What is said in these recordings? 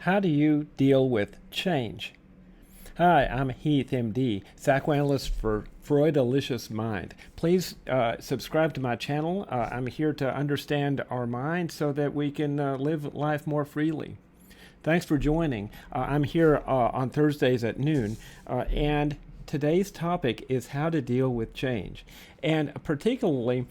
How do you deal with change? Hi, I'm HeathMD, psychoanalyst for Freudalicious Mind. Please subscribe to my channel. I'm here to understand our mind so that we can live life more freely. Thanks for joining. I'm here on Thursdays at noon, and today's topic is how to deal with change. And particularly,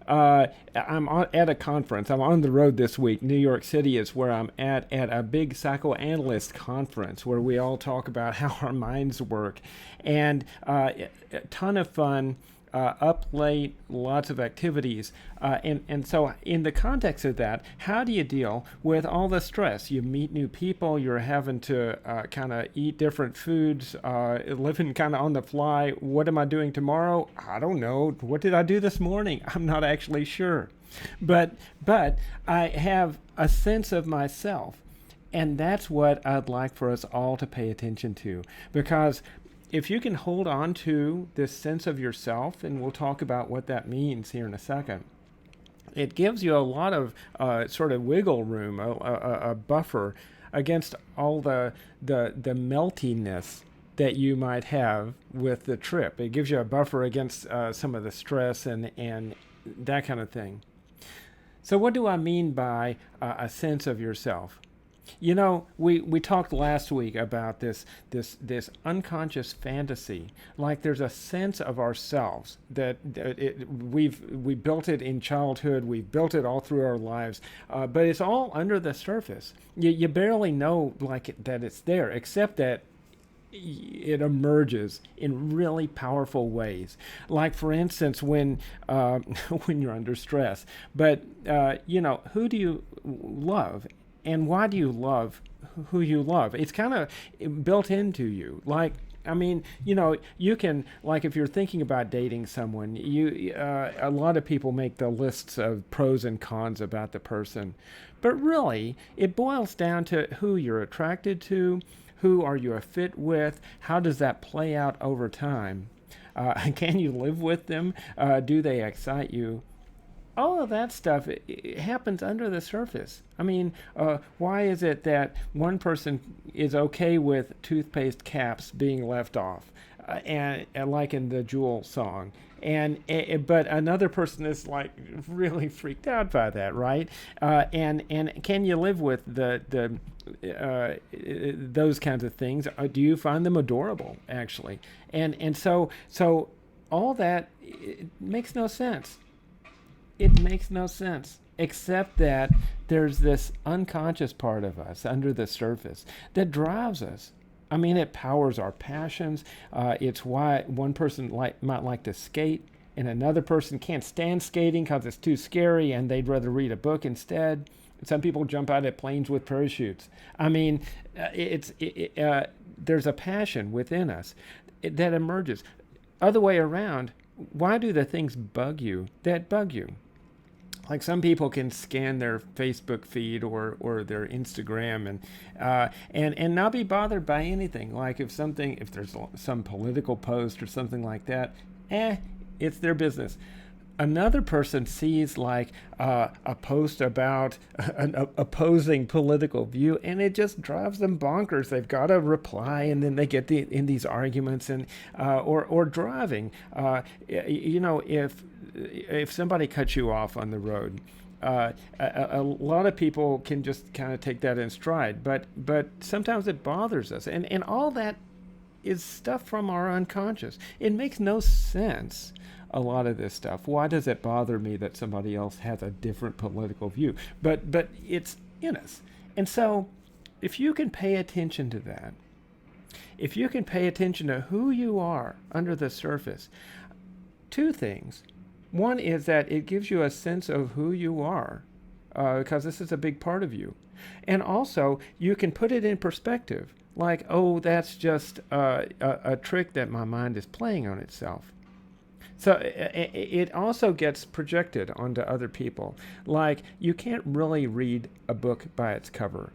I'm at a conference. I'm on the road this week. New York City is where I'm at a big psychoanalyst conference where we all talk about how our minds work. And a ton of fun. Up late, lots of activities. And so in the context of that, how do you deal with all the stress? You meet new people, you're having to kind of eat different foods, living kind of on the fly. What am I doing tomorrow? I don't know. What did I do this morning? I'm not actually sure. But I have a sense of myself. And that's what I'd like for us all to pay attention to, because if you can hold on to this sense of yourself, and we'll talk about what that means here in a second, it gives you a lot of sort of wiggle room, a buffer against all the meltiness that you might have with the trip. It gives you a buffer against some of the stress and that kind of thing. So what do I mean by a sense of yourself? You know, we talked last week about this unconscious fantasy. Like there's a sense of ourselves that we built it in childhood. We've built it all through our lives, but it's all under the surface. You barely know that it's there, except that it emerges in really powerful ways. Like for instance, when when you're under stress. But who do you love? And why do you love who you love? It's kind of built into you. Like, I mean, you can, like, if you're thinking about dating someone, a lot of people make the lists of pros and cons about the person. But really, it boils down to who you're attracted to, who are you a fit with, how does that play out over time? Can you live with them? Do they excite you? All of that stuff, it happens under the surface. I mean, why is it that one person is okay with toothpaste caps being left off, and like in the Jewel song, but another person is like really freaked out by that, right? And can you live with the those kinds of things? Do you find them adorable, actually? And so all that, it makes no sense. It makes no sense, except that there's this unconscious part of us under the surface that drives us. I mean, it powers our passions. It's why one person might like to skate, and another person can't stand skating because it's too scary, and they'd rather read a book instead. Some people jump out of planes with parachutes. I mean, there's a passion within us that emerges. Other way around, why do the things bug you that bug you? Like some people can scan their Facebook feed or their Instagram and not be bothered by anything. Like if there's some political post or something like that, it's their business. Another person sees like a post about an opposing political view, and it just drives them bonkers. They've got to reply, and then they get in these arguments, and or driving. If somebody cuts you off on the road, a lot of people can just kind of take that in stride, but sometimes it bothers us, and all that is stuff from our unconscious. It makes no sense. A lot of this stuff. Why does it bother me that somebody else has a different political view? But it's in us. And so if you can pay attention to that, if you can pay attention to who you are under the surface, two things. One is that it gives you a sense of who you are, because this is a big part of you. And also, you can put it in perspective. Like, oh, that's just a trick that my mind is playing on itself. So it also gets projected onto other people. Like, you can't really read a book by its cover.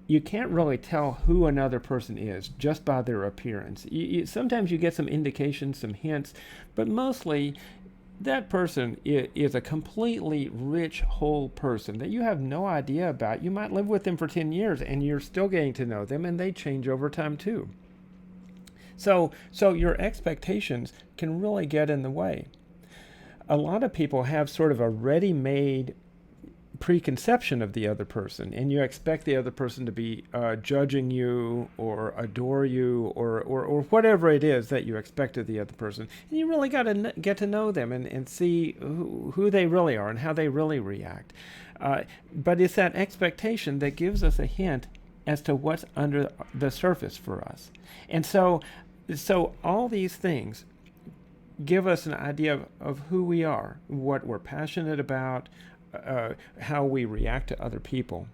You can't really tell who another person is just by their appearance. Sometimes you get some indications, some hints, but mostly that person is a completely rich, whole person that you have no idea about. You might live with them for 10 years and you're still getting to know them, and they change over time too. So your expectations can really get in the way. A lot of people have sort of a ready-made preconception of the other person, and you expect the other person to be judging you or adore you or whatever it is that you expect of the other person. And you really got to get to know them and see who they really are and how they really react. But it's that expectation that gives us a hint as to what's under the surface for us. And so all these things give us an idea of who we are, what we're passionate about, how we react to other people.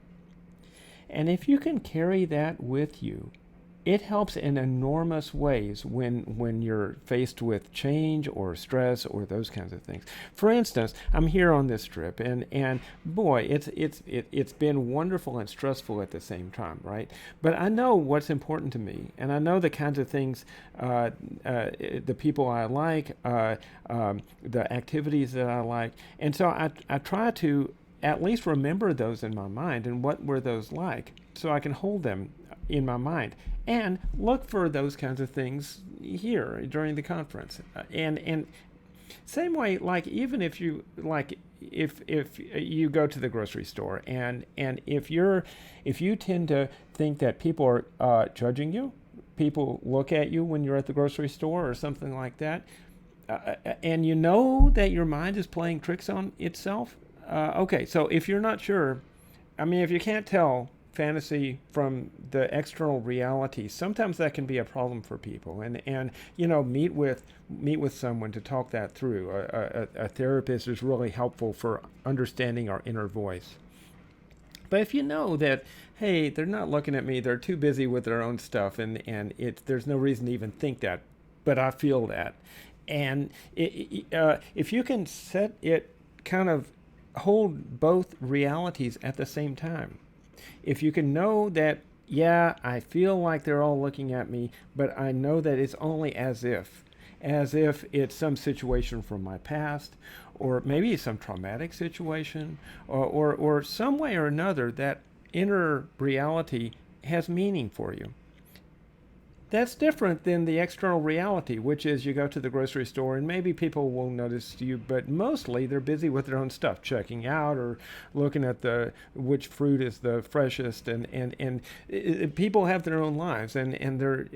And if you can carry that with you, it helps in enormous ways when you're faced with change or stress or those kinds of things. For instance, I'm here on this trip, and boy, it's been wonderful and stressful at the same time, right? But I know what's important to me, and I know the kinds of things, the people I like, the activities that I like, and so I try to at least remember those in my mind and what were those like, so I can hold them in my mind and look for those kinds of things here during the conference. And same way, like even if you if you go to the grocery store and if you tend to think that people are judging you, people look at you when you're at the grocery store or something like that, and you know that your mind is playing tricks on itself. Okay, so if you're not sure, I mean, if you can't tell fantasy from the external reality, sometimes that can be a problem for people, and meet with someone to talk that through. A therapist is really helpful for understanding our inner voice. But if you know that, hey, they're not looking at me, they're too busy with their own stuff, and there's no reason to even think that, but I feel that, and if you can set it, kind of hold both realities at the same time. If you can know that, yeah, I feel like they're all looking at me, but I know that it's only as if it's some situation from my past, or maybe some traumatic situation, or some way or another that inner reality has meaning for you. That's different than the external reality, which is you go to the grocery store and maybe people will notice you, but mostly they're busy with their own stuff, checking out or looking at which fruit is the freshest, and people have their own lives, and they're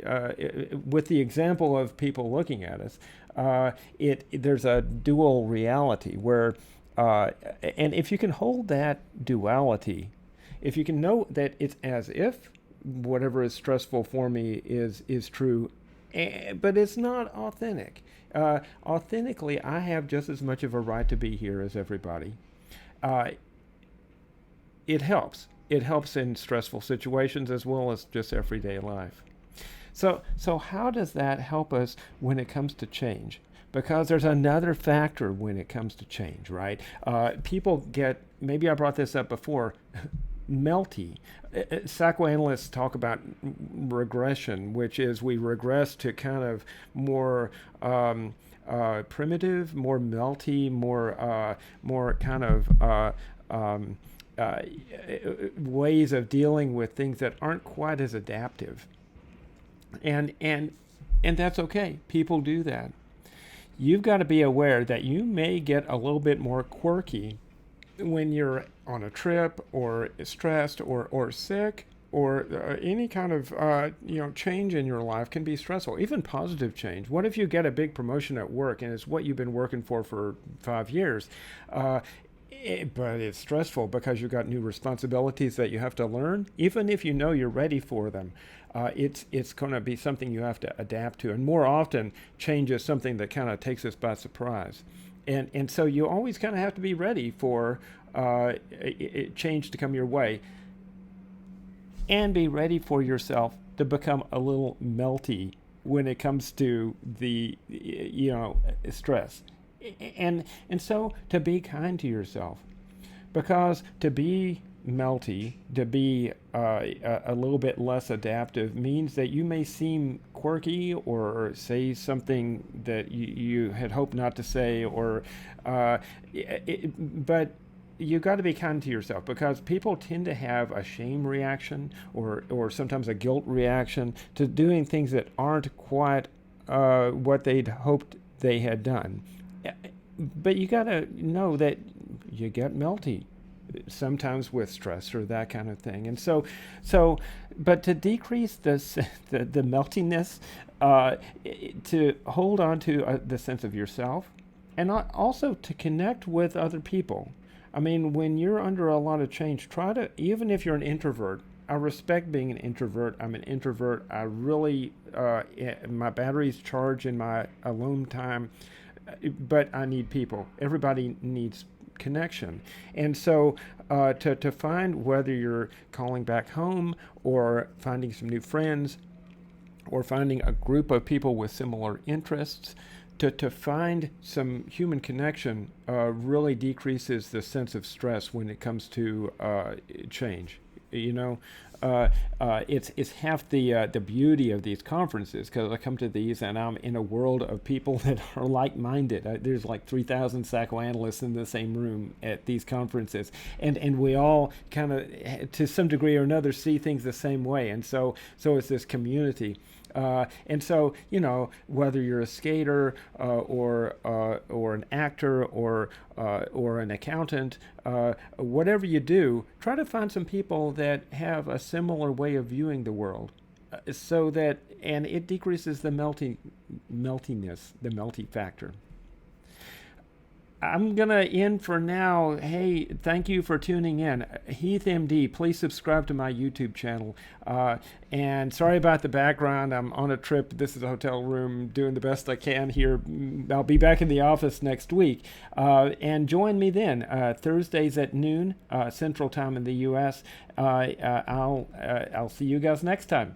with the example of people looking at us, there's a dual reality where, and if you can hold that duality, if you can know that it's as if whatever is stressful for me is true, but it's not authentic. Authentically, I have just as much of a right to be here as everybody. It helps. It helps in stressful situations as well as just everyday life. So how does that help us when it comes to change? Because there's another factor when it comes to change, right? People get, maybe I brought this up before, melty. Psychoanalysts talk about regression, which is we regress to kind of more primitive, more melty, more kind of ways of dealing with things that aren't quite as adaptive. And that's okay. People do that. You've got to be aware that you may get a little bit more quirky when you're on a trip or stressed or sick, or any kind of change in your life can be stressful, even positive change. What if you get a big promotion at work and it's what you've been working for 5 years, but it's stressful because you've got new responsibilities that you have to learn? Even if you know you're ready for them, it's going to be something you have to adapt to, and more often change is something that kind of takes us by surprise. And so you always kind of have to be ready for change to come your way, and be ready for yourself to become a little melty when it comes to the stress. And so to be kind to yourself, because to be melty, to be a little bit less adaptive, means that you may seem quirky or say something that you had hoped not to say, or but you got to be kind to yourself, because people tend to have a shame reaction, or sometimes a guilt reaction to doing things that aren't quite what they'd hoped they had done. But you got to know that you get melty sometimes with stress or that kind of thing. And but to decrease the meltiness, to hold on to the sense of yourself, and also to connect with other people. I mean, when you're under a lot of change, try to, even if you're an introvert, I respect being an introvert. I'm an introvert. I really, my batteries charge in my alone time, but I need people. Everybody needs connection. And so to find, whether you're calling back home or finding some new friends or finding a group of people with similar interests, to find some human connection really decreases the sense of stress when it comes to change. You know, it's half the beauty of these conferences, because I come to these and I'm in a world of people that are like-minded. There's like 3,000 psychoanalysts in the same room at these conferences, and we all kind of, to some degree or another, see things the same way, and so it's this community. And so, you know, whether you're a skater or an actor or an accountant, whatever you do, try to find some people that have a similar way of viewing the world, so that, and it decreases the meltiness, the melty factor. I'm going to end for now. Hey, thank you for tuning in. HeathMD, please subscribe to my YouTube channel. And sorry about the background. I'm on a trip. This is a hotel room, doing the best I can here. I'll be back in the office next week. And join me then, Thursdays at noon, Central Time in the U.S. I'll see you guys next time.